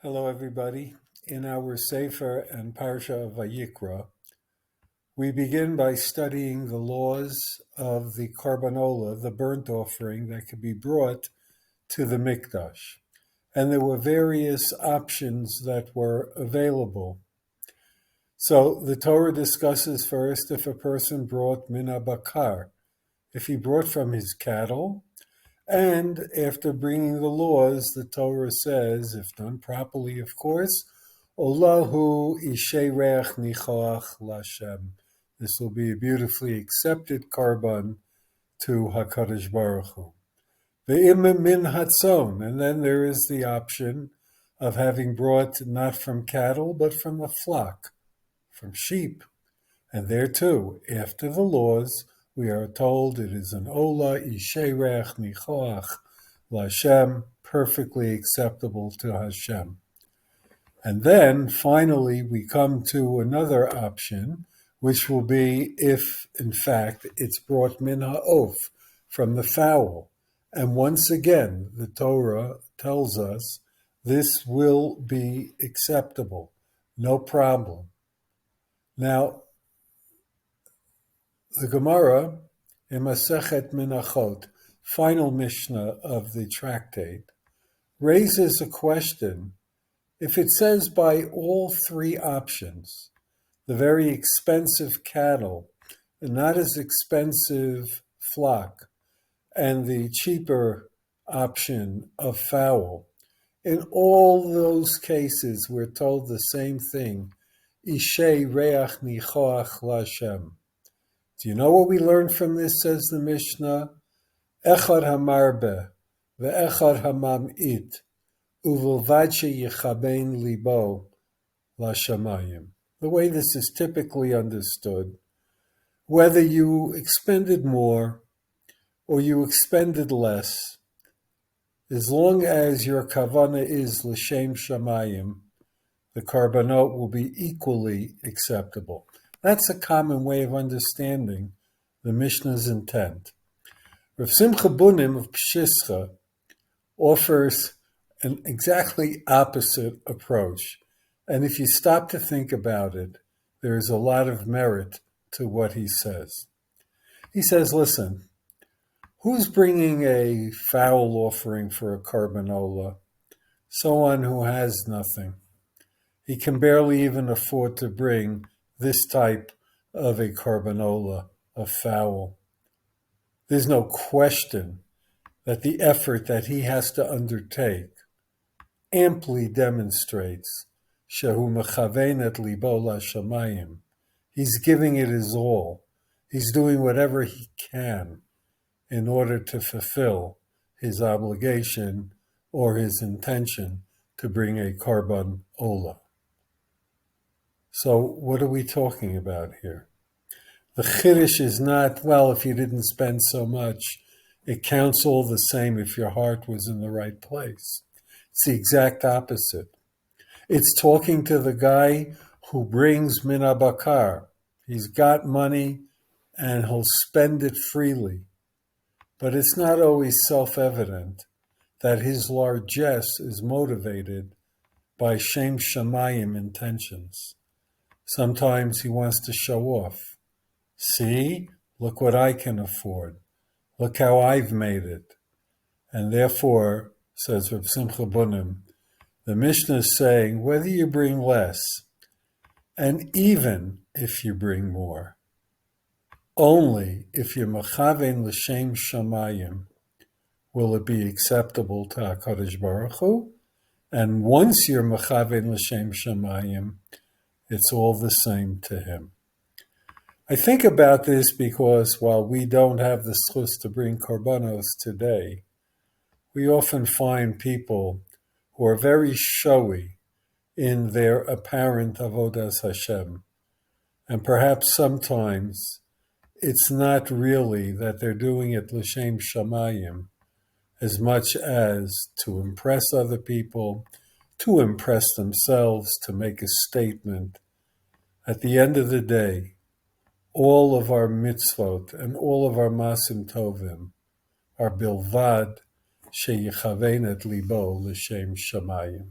Hello, everybody. In our Sefer and Parsha of Vayikra, we begin by studying the laws of the Karbanola, the burnt offering that could be brought to the Mikdash. And there were various options that were available. So the Torah discusses first if a person brought mina bakar, if he brought from his cattle. And after bringing the laws, the Torah says, if done properly, of course, Olahu ishereach nichoach lashem. This will be a beautifully accepted karban to HaKadosh Baruch Hu. Ve'im min hatzon, and then there is the option of having brought not from cattle, but from the flock, from sheep. And there too, after the laws, we are told it is an ola isherech nichoach l'Hashem, perfectly acceptable to Hashem. And then finally we come to another option, which will be if in fact it's brought min ha'of, from the fowl. And once again, the Torah tells us this will be acceptable, no problem. Now, the Gemara in Masechet Menachot, final Mishnah of the tractate, raises a question. If it says by all three options, the very expensive cattle, the not as expensive flock, and the cheaper option of fowl, in all those cases we're told the same thing, Ishei reach nichoach l'Hashem. Do you know what we learn from this, says the Mishnah? Echad hamarbe, ve'echad hamam'it, uvilvad sheyichabein libo l'shamayim. The way this is typically understood, whether you expended more or you expended less, as long as your kavana is l'shem shamayim, the karbanot will be equally acceptable. That's a common way of understanding the Mishnah's intent. Rav Simcha Bunim of Pshischa offers an exactly opposite approach. And if you stop to think about it, there is a lot of merit to what he says. He says, listen, who's bringing a fowl offering for a karbanola? Someone who has nothing. He can barely even afford to bring this type of a karbanola, a fowl. There's no question that the effort that he has to undertake amply demonstrates shehu mechaven et libo l'shamayim. He's giving it his all. He's doing whatever he can in order to fulfill his obligation or his intention to bring a karban ola. So what are we talking about here? The chiddush is not, well, if you didn't spend so much, it counts all the same if your heart was in the right place. It's the exact opposite. It's talking to the guy who brings mina bakar. He's got money and he'll spend it freely. But it's not always self-evident that his largesse is motivated by shem shamayim intentions. Sometimes he wants to show off. See, look what I can afford. Look how I've made it. And therefore, says Rav Simcha Bunim, the Mishnah is saying whether you bring less, and even if you bring more, only if you're mechaven l'shem shamayim will it be acceptable to HaKadosh Baruch Hu. And once you're mechaven l'shem shamayim, it's all the same to him. I think about this because while we don't have the schus to bring korbanos today, we often find people who are very showy in their apparent avodas Hashem. And perhaps sometimes it's not really that they're doing it l'shem shamayim as much as to impress other people, to impress themselves, to make a statement. At the end of the day, all of our mitzvot and all of our masim tovim are bilvad sheyichaven et libo l'shem shamayim.